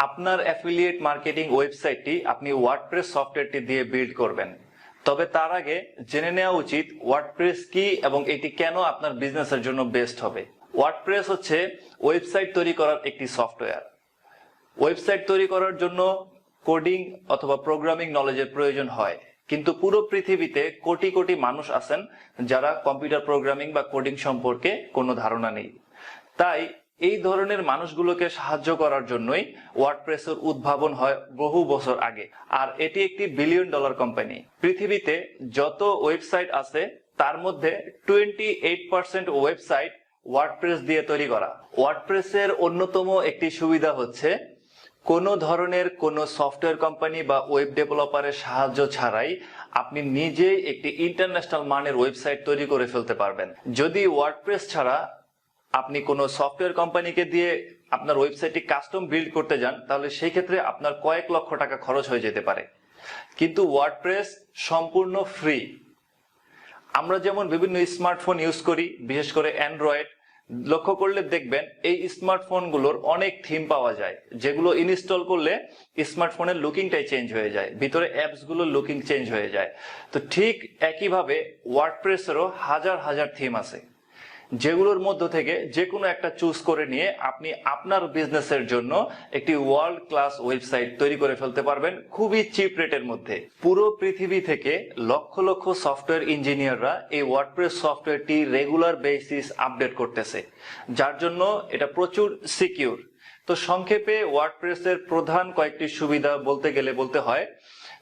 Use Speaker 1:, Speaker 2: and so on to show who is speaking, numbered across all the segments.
Speaker 1: আপনার affiliate marketing ওয়েবসাইটটি আপনি ওয়ার্ডপ্রেস সফটওয়্যারটি দিয়ে বিল্ড করবেন, তবে তার আগে জেনে নেওয়া উচিত ওয়ার্ডপ্রেস কি এবং এটি কেন আপনার বিজনেসের জন্য বেস্ট হবে। ওয়ার্ডপ্রেস হচ্ছে ওয়েবসাইট তৈরি করার একটি সফটওয়্যার। ওয়েবসাইট তৈরি করার জন্য কোডিং অথবা প্রোগ্রামিং নলেজের প্রয়োজন হয়, কিন্তু পুরো পৃথিবীতে কোটি কোটি মানুষ আছেন যারা কম্পিউটার প্রোগ্রামিং বা কোডিং সম্পর্কে কোনো ধারণা নেই। তাই এই ধরনের মানুষগুলোকে সাহায্য করার জন্যই ওয়ার্ডপ্রেসের উদ্ভাবন হয় বহু বছর আগে। আর এটি একটি $1 বিলিয়ন কোম্পানি। পৃথিবীতে যত ওয়েবসাইট আছে তার মধ্যে 28% ওয়েবসাইট ওয়ার্ডপ্রেস দিয়ে তৈরি করা। ওয়ার্ডপ্রেসের অন্যতম একটি সুবিধা হচ্ছে কোনো ধরনের কোনো সফটওয়্যার কোম্পানি বা ওয়েব ডেভেলপারের সাহায্য ছাড়াই আপনি নিজেই একটি ইন্টারন্যাশনাল মানের ওয়েবসাইট তৈরি করে ফেলতে পারবেন। যদি ওয়ার্ডপ্রেস ছাড়া আপনি কোনো সফটওয়্যার কোম্পানিকে দিয়ে আপনার ওয়েবসাইটটি কাস্টম বিল্ড করতে যান, তাহলে সেই ক্ষেত্রে আপনার কয়েক লক্ষ টাকা খরচ হয়ে যেতে পারে। কিন্তু ওয়ার্ডপ্রেস সম্পূর্ণ ফ্রি। আমরা যেমন বিভিন্ন স্মার্টফোন ইউজ করি, বিশেষ করে অ্যান্ড্রয়েড, লক্ষ্য করলে দেখবেন এই স্মার্টফোনগুলোর অনেক থিম পাওয়া যায়, যেগুলো ইনস্টল করলে স্মার্টফোনের লুকিংটাই চেঞ্জ হয়ে যায়, ভিতরে অ্যাপস গুলোর লুকিং চেঞ্জ হয়ে যায়। তো ঠিক একইভাবে ওয়ার্ডপ্রেসেরও হাজার হাজার থিম আছে, যেগুলোর মধ্য থেকে যে কোনো একটা চুজ করে নিয়ে আপনি আপনার বিজনেসের জন্য একটি ওয়ার্ল্ড ক্লাস ওয়েবসাইট তৈরি করে ফেলতে পারবেন খুবই চিপ রেটের মধ্যে। পুরো পৃথিবী থেকে লক্ষ লক্ষ সফটওয়্যার ইঞ্জিনিয়াররা এই ওয়ার্ডপ্রেস সফটওয়্যারটি রেগুলার বেসিস আপডেট করতেছে, যার জন্য এটা প্রচুর সিকিউর। তো সংক্ষেপে ওয়ার্ডপ্রেসের প্রধান কয়েকটি সুবিধা বলতে গেলে বলতে হয়,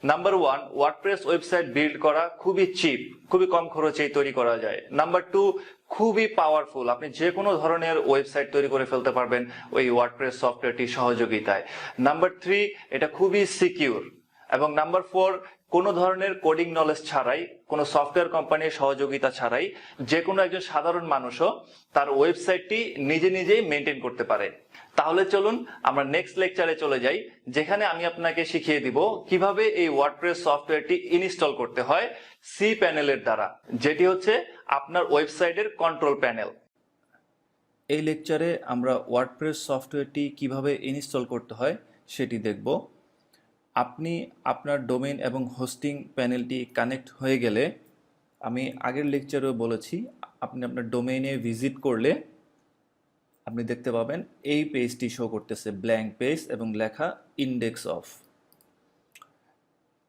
Speaker 1: নাম্বার 1, ওয়ার্ডপ্রেস ওয়েবসাইট বিল্ড করা খুবই চিপ, খুবই কম খরচেই তৈরি করা যায়। নাম্বার 2, খুবই পাওয়ারফুল, আপনি যে কোনো ধরনের ওয়েবসাইট তৈরি করে ফেলতে পারবেন ওই ওয়ার্ডপ্রেস সফটওয়্যারটি সহযোগিতায়। নাম্বার 3, এটা খুবই সিকিউর। এবং নাম্বার 4, কোনো ধরনের কোডিং নলেজ ছাড়াই, কোনো সফটওয়্যার কোম্পানির সহযোগিতা ছাড়াই যে কোনো একজন সাধারণ মানুষও তার ওয়েবসাইটটি নিজে নিজেই মেনটেন করতে পারে। তাহলে চলুন আমরা নেক্সট লেকচারে চলে যাই, যেখানে আমি আপনাকে শিখিয়ে দিব কিভাবে এই ওয়ার্ডপ্রেস সফটওয়্যারটি ইনস্টল করতে হয় cPanel-এর দ্বারা, যেটি হচ্ছে আপনার ওয়েবসাইটের কন্ট্রোল প্যানেল। এই লেকচারে আমরা ওয়ার্ডপ্রেস সফটওয়্যারটি কিভাবে ইনস্টল করতে হয় সেটি দেখব। আপনি আপনার ডোমেইন এবং হোস্টিং প্যানেলটি কানেক্ট হয়ে গেলে, আমি আগের লেকচারেও বলেছি, আপনি আপনার ডোমেইনে ভিজিট করলে আপনি দেখতে পাবেন এই পেজটি শো করতেছে, ব্ল্যাঙ্ক পেজ এবং লেখা ইন্ডেক্স অফ।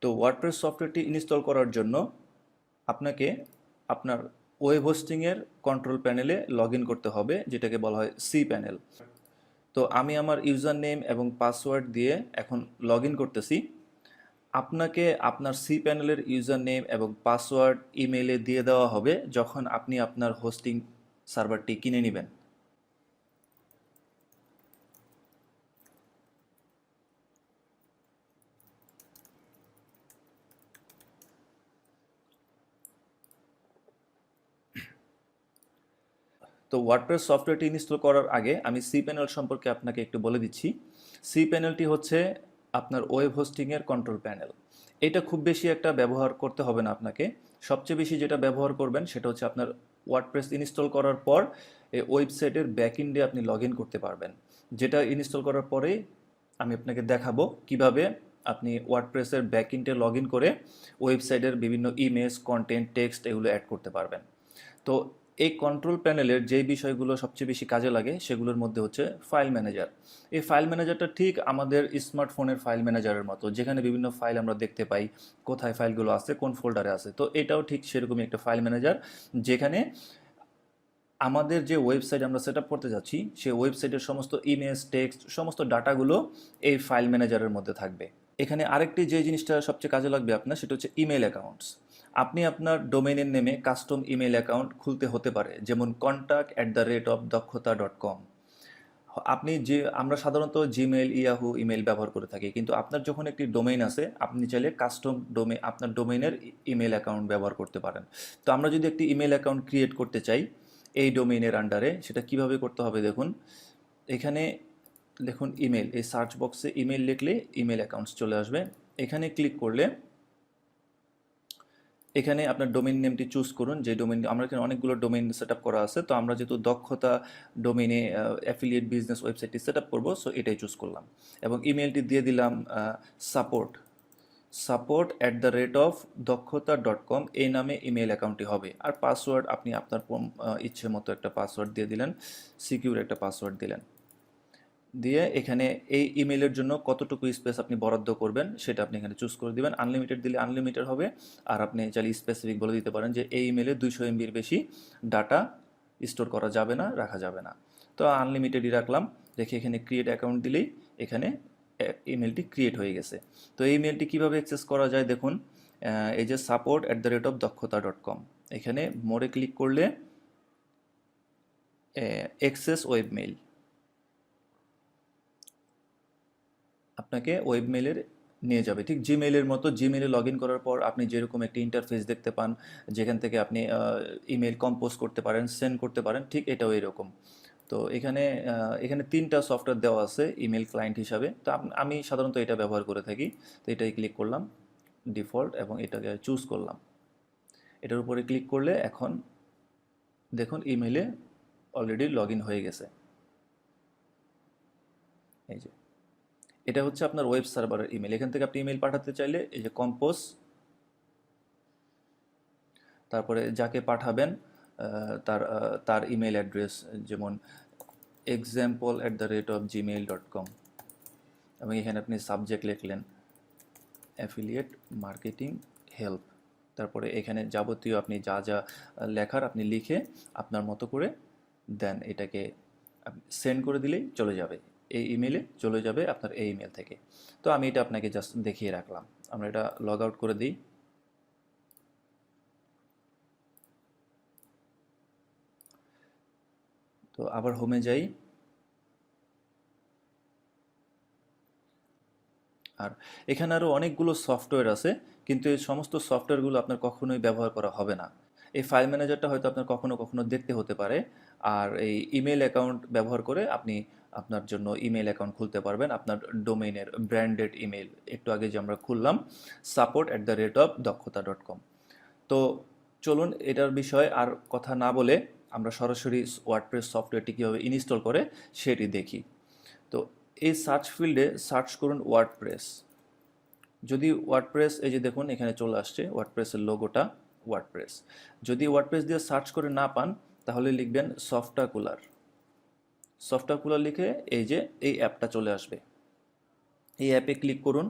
Speaker 1: তো ওয়ার্ডপ্রেস সফটওয়্যারটি ইনস্টল করার জন্য আপনাকে আপনার ওয়েব হোস্টিংয়ের কন্ট্রোল প্যানেলে লগ ইন করতে হবে, যেটাকে বলা হয় cPanel। তো আমি আমার ইউজার নেম এবং পাসওয়ার্ড দিয়ে এখন লগ ইন করতেছি। আপনাকে আপনার cPanel-এর ইউজার নেম এবং পাসওয়ার্ড ইমেইলে দিয়ে দেওয়া হবে যখন আপনি আপনার হোস্টিং সার্ভারটি কিনে নেবেন। তো ওয়ার্ডপ্রেস সফটওয়্যারটি ইনস্টল করার আগে আমি cPanel সম্পর্কে আপনাকে একটু বলে দিচ্ছি। cPanel-টি হচ্ছে আপনার ওয়েব হোস্টিংয়ের কন্ট্রোল প্যানেল। এটা খুব বেশি একটা ব্যবহার করতে হবে না আপনাকে। সবচেয়ে বেশি যেটা ব্যবহার করবেন সেটা হচ্ছে আপনার ওয়ার্ডপ্রেস ইনস্টল করার পর এই ওয়েবসাইটের ব্যাকএন্ডে আপনি লগ ইন করতে পারবেন। যেটা ইনস্টল করার পরেই আমি আপনাকে দেখাবো কিভাবে আপনি ওয়ার্ডপ্রেসের ব্যাকএন্ডে লগ ইন করে ওয়েবসাইটের বিভিন্ন ইমেজ, কন্টেন্ট, টেক্সট এগুলো অ্যাড করতে পারবেন। তো এই কন্ট্রোল প্যানেলের যে বিষয়গুলো সবচেয়ে বেশি কাজে লাগে সেগুলোর মধ্যে হচ্ছে ফাইল ম্যানেজার। এই ফাইল ম্যানেজারটা ঠিক আমাদের স্মার্টফোনের ফাইল ম্যানেজারের মতো, যেখানে বিভিন্ন ফাইল আমরা দেখতে পাই, কোথায় ফাইলগুলো আছে, কোন ফোল্ডারে আছে। তো এটাও ঠিক সেরকমই একটা ফাইল ম্যানেজার, যেখানে আমাদের যে ওয়েবসাইট আমরা সেট আপ করতে যাচ্ছি সেই ওয়েবসাইটের সমস্ত ইমেজ, টেক্সট, সমস্ত ডাটাগুলো এই ফাইল ম্যানেজারের মধ্যে থাকবে। এখানে আরেকটি যে জিনিসটা সবচেয়ে কাজে লাগবে আপনার, সেটা হচ্ছে ইমেল অ্যাকাউন্টস। আপনি আপনার ডোমেইনের নেমে কাস্টম ইমেল অ্যাকাউন্ট খুলতে হতে পারে, যেমন contact@dexcom। আমরা সাধারণত জিমেল, ইয়াহু ইমেল ব্যবহার করে থাকি, কিন্তু আপনার যখন একটি ডোমেইন আছে আপনি চাইলে কাস্টম আপনার ডোমেইনের ইমেল অ্যাকাউন্ট ব্যবহার করতে পারেন। তো আমরা যদি একটি ইমেল অ্যাকাউন্ট ক্রিয়েট করতে চাই এই ডোমেইনের আন্ডারে, সেটা কিভাবে করতে হবে দেখুন। এখানে দেখুন ইমেল, এই সার্চ বক্সে ইমেল লিখলে ইমেল অ্যাকাউন্টস চলে আসবে। এখানে ক্লিক করলে এখানে আপনার ডোমেইন নেমটি চুজ করুন, যে ডোমেইন, আমরা এখানে অনেকগুলো ডোমেইন সেট আপ করা আছে, তো আমরা যেহেতু দক্ষতা ডোমেইনে অ্যাফিলিয়েট বিজনেস ওয়েবসাইটটি সেট আপ করবো, সো এটাই চুজ করলাম এবং ইমেলটি দিয়ে দিলাম support@dক্ষতা.com, এই নামে ইমেল অ্যাকাউন্টটি হবে। আর পাসওয়ার্ড আপনি আপনার ইচ্ছে মতো একটা পাসওয়ার্ড দিয়ে দিলেন, সিকিউর একটা পাসওয়ার্ড দিলেন, দিয়ে এখানে এই ইমেলের জন্য কতটুকু স্পেস আপনি বরাদ্দ করবেন সেটা আপনি এখানে চুজ করে দিবেন। আনলিমিটেড দিলে আনলিমিটেড হবে, আর আপনি চাইলে স্পেসিফিক বলে দিতে পারেন যে এই ইমেলে 200 MBর বেশি ডাটা স্টোর করা যাবে না, রাখা যাবে না। তো আনলিমিটেডই রাখলাম, রেখে এখানে ক্রিয়েট অ্যাকাউন্ট দিলেই এখানে ইমেলটি ক্রিয়েট হয়ে গেছে। তো এই ইমেলটি কীভাবে অ্যাক্সেস করা যায় দেখুন, এই যে support@dক্ষতা.com, এখানে মোড়ে ক্লিক করলে অ্যাক্সেস ওয়েব মেইল, আপনাকে ওয়েব মেলের নিয়ে যাবে, ঠিক জিমেইলের মতো। জিমেইলে লগ ইন করার পর আপনি যেরকম একটি ইন্টারফেস দেখতে পান, যেখান থেকে আপনি ইমেল কম্পোজ করতে পারেন, সেন্ড করতে পারেন, ঠিক এটাও এরকম। তো এখানে এখানে 3টা সফটওয়্যার দেওয়া আছে ইমেল ক্লায়েন্ট হিসাবে, তো আমি সাধারণত এটা ব্যবহার করে থাকি। তো এটাই ক্লিক করলাম ডিফল্ট এবং এটাকে চুজ করলাম। এটার উপরে ক্লিক করলে এখন দেখুন ইমেলে অলরেডি লগ ইন হয়ে গেছে। এই যে এটা হচ্ছে আপনার ওয়েব সার্ভারের ইমেল। এখান থেকে আপনি ইমেল পাঠাতে চাইলে এই যে কম্পোজ, তারপরে যাকে পাঠাবেন তার তার ইমেল অ্যাড্রেস, যেমন example@gmail.com, এবং এখানে আপনি সাবজেক্ট লিখলেন অ্যাফিলিয়েট মার্কেটিং হেল্প, তারপরে এখানে যাবতীয় আপনি যা যা লেখার আপনি লিখে আপনার মতো করে দেন, এটাকে সেন্ড করে দিলেই চলে যাবে, এই ইমেলে চলে যাবে আপনার এই ইমেল থেকে। তো আমি এটা আপনাকে জাস্ট দেখিয়ে রাখলাম। আমরা এটা লগ আউট করে দিই। তো আবার হোমে যাই, আর এখানে আরও অনেকগুলো সফটওয়্যার আছে, কিন্তু এই সমস্ত সফটওয়্যারগুলো আপনার কখনোই ব্যবহার করা হবে না। এই ফাইল ম্যানেজারটা হয়তো আপনার কখনো কখনো দেখতে হতে পারে, আর এই ইমেল অ্যাকাউন্ট ব্যবহার করে আপনি আপনার জন্য ইমেল অ্যাকাউন্ট খুলতে পারবেন, আপনার ডোমেইনের ব্র্যান্ডেড ইমেল। একটু আগে যে আমরা খুললাম support@dক্ষতা.com। তো চলুন এটার বিষয়ে আর কথা না বলে আমরা সরাসরি ওয়ার্ডপ্রেস সফটওয়্যারটি কীভাবে ইনস্টল করে সেটি দেখি। তো এই সার্চ ফিল্ডে সার্চ করুন ওয়ার্ডপ্রেস। যদি ওয়ার্ডপ্রেস, এই যে দেখুন এখানে চলে আসছে ওয়ার্ডপ্রেসের লোগোটা, ওয়ার্ডপ্রেস। যদি ওয়ার্ডপ্রেস দিয়ে সার্চ করে না পান তাহলে লিখবেন সফটওয়্যার কুলার লিখে এই যে এই অ্যাপটা চলে আসবে, এই অ্যাপে ক্লিক করুন।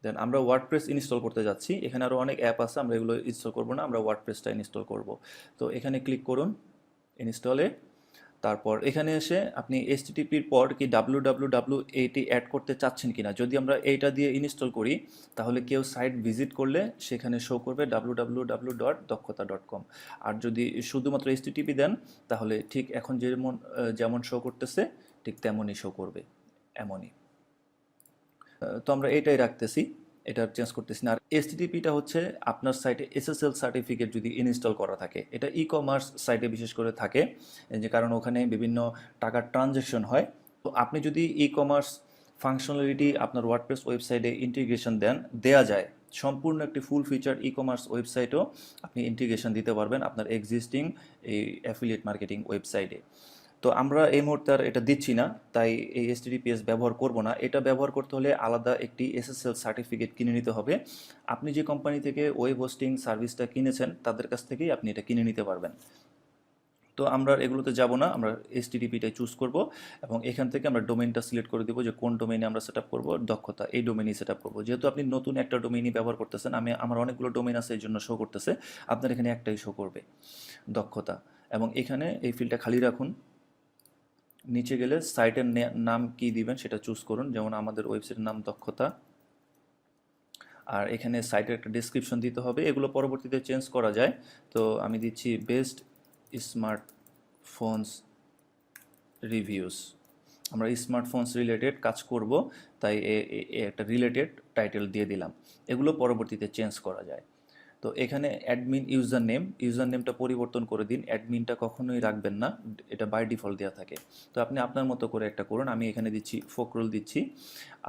Speaker 1: দেন আমরা ওয়ার্ডপ্রেস ইনস্টল করতে যাচ্ছি। এখানে আরও অনেক অ্যাপ আছে, আমরা এগুলো ইনস্টল করব না, আমরা ওয়ার্ডপ্রেসটা ইনস্টল করব। তো এখানে ক্লিক করুন ইনস্টলে, তারপর এখানে এসে আপনি HTTPর পর কি www এইটি অ্যাড করতে চাচ্ছেন কিনা। যদি আমরা এইটা দিয়ে ইনস্টল করি তাহলে কেউ সাইট ভিজিট করলে সেখানে শো করবে www.দক্ষতা.com, আর যদি শুধুমাত্র HTTP দেন তাহলে ঠিক এখন যেমন শো করতেছে ঠিক তেমনই শো করবে, এমনই। তো আমরা এটাই রাখতেছি, এটা চেঞ্জ করতেছি না। আর HTTPটা হচ্ছে আপনার সাইটে SSL সার্টিফিকেট যদি ইনস্টল করা থাকে, এটা ই-কমার্স সাইটে বিশেষ করে থাকে, যে কারণ ওখানে বিভিন্ন টাকার ট্রানজ্যাকশন হয়। তো আপনি যদি ই-কমার্স ফাংশনালিটি আপনার ওয়ার্ডপ্রেস ওয়েবসাইটে ইন্টিগ্রেশন দেয়া যায়, সম্পূর্ণ একটি ফুল ফিচার ই-কমার্স ওয়েবসাইটেও আপনি ইন্টিগ্রেশন দিতে পারবেন আপনার এক্সিস্টিং এই অ্যাফিলিয়েট মার্কেটিং ওয়েবসাইটে। তো আমরা এই মুহূর্তে আর এটা দিচ্ছি না, তাই এই HTTPS ব্যবহার করব না। এটা ব্যবহার করতে হলে আলাদা একটি SSL সার্টিফিকেট কিনে নিতে হবে। আপনি যে কোম্পানি থেকে ওয়েব হোস্টিং সার্ভিসটা কিনেছেন তাদের কাছ থেকেই আপনি এটা কিনে নিতে পারবেন। তো আমরা এগুলোতে যাব না, আমরা HTTPটাই চুজ করব এবং এখান থেকে আমরা ডোমেইনটা সিলেক্ট করে দেবো যে কোন ডোমেইনে আমরা সেট আপ করবো, দক্ষতা এই ডোমেইনই সেট আপ করবো। যেহেতু আপনি নতুন একটা ডোমেইনই ব্যবহার করতেছেন, আমার অনেকগুলো ডোমেইন আছে এই জন্য শো করতেছে, আপনার এখানে একটাই শো করবে, দক্ষতা। এবং এখানে এই ফিল্ডটা খালি রাখুন। নিচে গেলে সাইটের নাম কি দিবেন সেটা চুজ করুন, যেমন আমাদের ওয়েবসাইটের নাম দক্ষতা। আর এখানে সাইটের একটা ডেসক্রিপশন দিতে হবে, এগুলো পরবর্তীতে চেঞ্জ করা যায়। তো আমি দিচ্ছি বেস্ট স্মার্টফোনস রিভিউস। আমরা স্মার্টফোনস রিলেটেড কাজ করব, তাই একটা রিলেটেড টাইটেল দিয়ে দিলাম। এগুলো পরবর্তীতে চেঞ্জ করা যায়।
Speaker 2: তো এখানে অ্যাডমিন ইউজার নেমটা পরিবর্তন করে দিন, অ্যাডমিনটা কখনোই রাখবেন না, এটা বাই ডিফল্ট দেওয়া থাকে। তো আপনি আপনার মতো করে একটা করুন, আমি এখানে দিচ্ছি ফখরুল দিচ্ছি।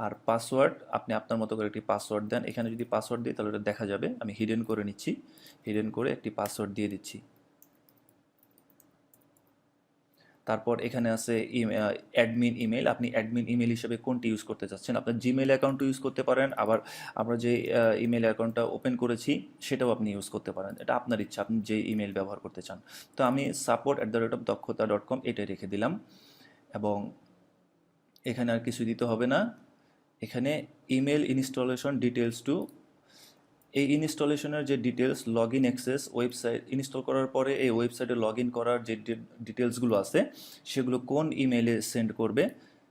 Speaker 2: আর পাসওয়ার্ড আপনি আপনার মতো করে একটি পাসওয়ার্ড দেন, এখানে যদি পাসওয়ার্ড দিই তাহলে এটা দেখা যাবে, আমি হিডেন করে নিচ্ছি, হিডেন করে একটি পাসওয়ার্ড দিয়ে দিচ্ছি। তারপর এখানে আছে অ্যাডমিন ইমেল, আপনি অ্যাডমিন ইমেল হিসেবে কোনটি ইউজ করতে চাচ্ছেন, আপনার জিমেল অ্যাকাউন্টও ইউজ করতে পারেন, আবার আমরা যে ইমেল অ্যাকাউন্টটা ওপেন করেছি সেটাও আপনি ইউজ করতে পারেন, এটা আপনার ইচ্ছা, আপনি যে ইমেল ব্যবহার করতে চান। তো আমি support@dxkota.com এটাই রেখে দিলাম, এবং এখানে আর কিছু দিতে হবে না। এখানে ইমেল ইনস্টলেশন ডিটেলস টু, এই ইনস্টলেশনের যে details, log in access, website install করার পরে এই ওয়েবসাইটে লগ ইন করার যে ডিটেলসগুলো আছে সেগুলো কোন ইমেইলে সেন্ড করবে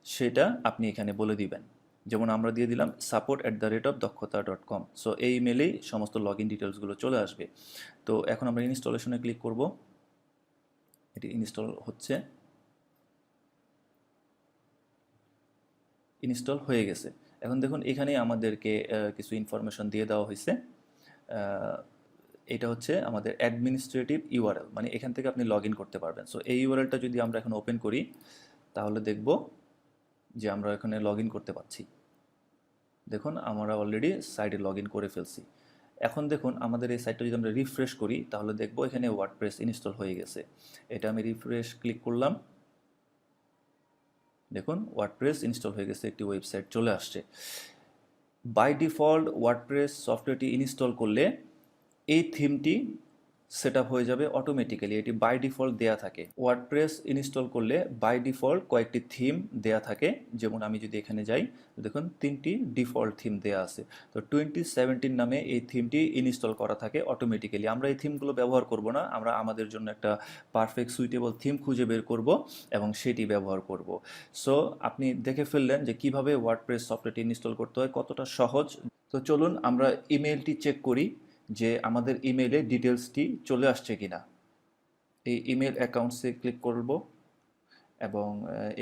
Speaker 2: সেটা আপনি এখানে বলে দিবেন। যেমন আমরা দিয়ে দিলাম support@dxkota.com, সো এই ইমেইলেই সমস্ত লগ ইন ডিটেলসগুলো চলে আসবে। তো এখন আমরা ইনস্টলেশনে ক্লিক করব, এটি ইনস্টল হচ্ছে, ইনস্টল হয়ে গেছে। এখন দেখুন এখানে আমাদেরকে কিছু ইনফরমেশন দিয়ে দেওয়া হয়েছে। এটা হচ্ছে আমাদের অ্যাডমিনিস্ট্রেটিভ ইউআরএল, মানে এখান থেকে আপনি লগ ইন করতে পারবেন। সো এই ইউআরএলটা যদি আমরা এখন ওপেন করি তাহলে দেখব যে আমরা এখানে লগ ইন করতে পারছি। দেখুন আমরা অলরেডি সাইটে লগ ইন করে ফেলছি। এখন দেখুন আমাদের এই সাইটটা যদি আমরা রিফ্রেশ করি তাহলে দেখব এখানে ওয়ার্ডপ্রেস ইনস্টল হয়ে গেছে। এটা আমি রিফ্রেশ ক্লিক করলাম, দেখুন ওয়ার্ডপ্রেস ইনস্টল হয়ে গেছে, একটি ওয়েবসাইট চলে আসছে। বাই ডিফল্ট ওয়ার্ডপ্রেস সফটওয়্যারটি ইনস্টল করলে এই থিমটি সেট আপ হয়ে যাবে অটোমেটিক্যালি, এটি বাই ডিফল্ট দেয়া থাকে। ওয়ার্ডপ্রেস ইনস্টল করলে বাই ডিফল্ট কয়েকটি থিম দেয়া থাকে, যেমন আমি যদি এখানে যাই দেখুন 3টি ডিফল্ট থিম দেয়া আছে। তো 2017 নামে এই থিমটি ইনস্টল করা থাকে অটোমেটিক্যালি। আমরা এই থিমগুলো ব্যবহার করব না, আমরা আমাদের জন্য একটা পারফেক্ট সুইটেবল থিম খুঁজে বের করব এবং সেটি ব্যবহার করব। সো আপনি দেখে ফেললেন যে কিভাবে ওয়ার্ডপ্রেস সফটওয়্যারটি ইনস্টল করতে হয়, কতটা সহজ। তো চলুন আমরা ইমেলটি চেক করি যে আমাদের ইমেইলে ডিটেলসটি চলে আসছে কিনা। এই ইমেল অ্যাকাউন্টসে ক্লিক করব এবং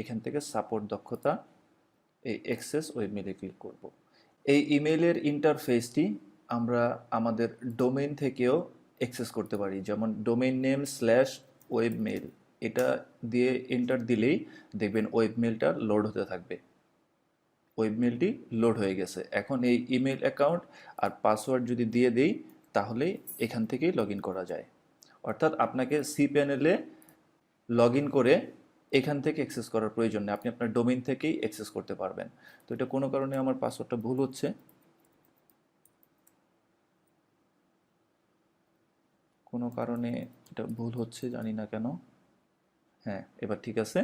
Speaker 2: এখান থেকে সাপোর্ট দক্ষতা, এই অ্যাক্সেস ওয়েবমেইলে ক্লিক করব। এই ইমেইলের ইন্টারফেসটি আমরা আমাদের ডোমেইন থেকেও অ্যাক্সেস করতে পারি, যেমন ডোমেইন নেম /webmail, এটা দিয়ে এন্টার দিলেই দেখবেন ওয়েবমেইলটা লোড হতে থাকবে। ওয়েবমেইলটি লোড হয়ে গেছে। এখন এই ইমেল অ্যাকাউন্ট আর পাসওয়ার্ড যদি দিয়ে দিই তাহলে এখান থেকেই লগ ইন করা যায়। অর্থাৎ আপনাকে cPanel-এ লগ ইন করে এখান থেকে অ্যাক্সেস করার প্রয়োজন নেই, আপনি আপনার ডোমেইন থেকেই অ্যাক্সেস করতে পারবেন। তো এটা কোনো কারণে আমার পাসওয়ার্ডটা ভুল হচ্ছে, কোনো কারণে এটা ভুল হচ্ছে, জানি না কেন। হ্যাঁ, এবার ঠিক আছে।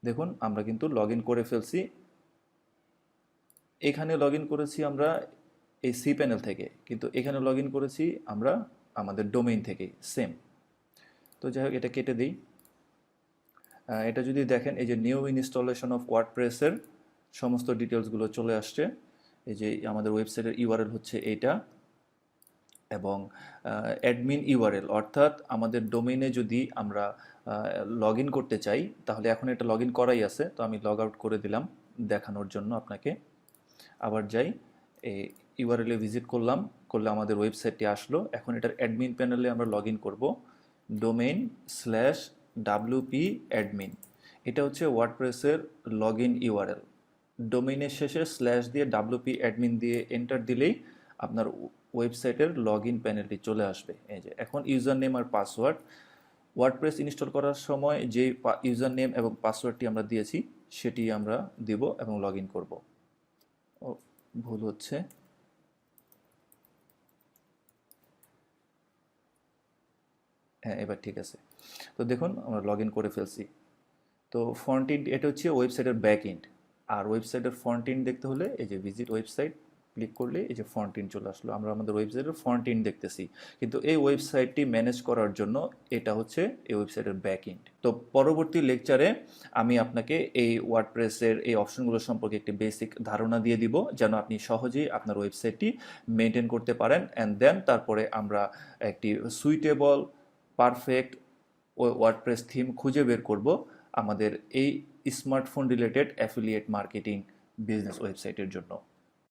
Speaker 2: দেখুন আমরা কিন্তু লগ ইন করে ফেলছি। এখানে লগ ইন করেছি আমরা এই cPanel থেকে, কিন্তু এখানে লগ ইন করেছি আমরা আমাদের ডোমেইন থেকেই, সেম। তো যাই হোক এটা কেটে দিই। এটা যদি দেখেন এই যে নিউ ইনস্টলেশন অফ ওয়ার্ডপ্রেসের সমস্ত ডিটেলসগুলো চলে আসছে। এই যে আমাদের ওয়েবসাইটের ইউআরএল হচ্ছে এইটা, এবং অ্যাডমিন ইউআরএল, অর্থাৎ আমাদের ডোমেইনে যদি আমরা লগ ইন করতে চাই তাহলে এখন এটা লগ ইন করাই আছে, তো আমি লগ আউট করে দিলাম দেখানোর জন্য আপনাকে। আবার যাই, এই ইউআরএলে ভিজিট করলাম, করলে আমাদের ওয়েবসাইটটি আসলো। এখন এটার অ্যাডমিন প্যানেলে আমরা লগ ইন করবো, domain/wp admin, এটা হচ্ছে ওয়ার্ডপ্রেসের লগ ইন ইউআরএল। ডোমেইনের শেষে স্ল্যাশ দিয়ে wp admin দিয়ে এন্টার দিলেই আপনার ওয়েবসাইটের লগ ইন প্যানেলটি চলে আসবে। এই যে এখন ইউজার নেম আর পাসওয়ার্ড, ওয়ার্ডপ্রেস ইনস্টল করার সময় যে ইউজার নেম এবং পাসওয়ার্ডটি আমরা দিয়েছি সেটি আমরা দিব এবং লগ ইন করবো। ও ভুল হচ্ছে, হ্যাঁ এবার ঠিক আছে। তো দেখুন আমরা লগ ইন করে ফেলছি। তো ফ্রন্ট এন্ড, এটা হচ্ছে ওয়েবসাইটের ব্যাক এন্ড। আর ওয়েবসাইটের ফ্রন্ট এন্ড দেখতে হলে এই যে ভিজিট ওয়েবসাইট ক্লিক করলে এই যে ফ্রন্ট এন্ড চলে আসলো, আমরা আমাদের ওয়েবসাইটের ফ্রন্ট এন্ড দেখতেছি। কিন্তু এই ওয়েবসাইটটি ম্যানেজ করার জন্য এটা হচ্ছে এই ওয়েবসাইটের ব্যাক এন্ড। তো পরবর্তী লেকচারে আমি আপনাকে এই ওয়ার্ডপ্রেসের এই অপশনগুলো সম্পর্কে একটি বেসিক ধারণা দিয়ে দিব, যেন আপনি সহজেই আপনার ওয়েবসাইটটি মেনটেন করতে পারেন। অ্যান্ড দেন তারপরে আমরা একটি সুইটেবল পারফেক্ট ওয়ার্ডপ্রেস থিম খুঁজে বের করব আমাদের এই smartphone related affiliate marketing business ওয়েবসাইটের জন্য।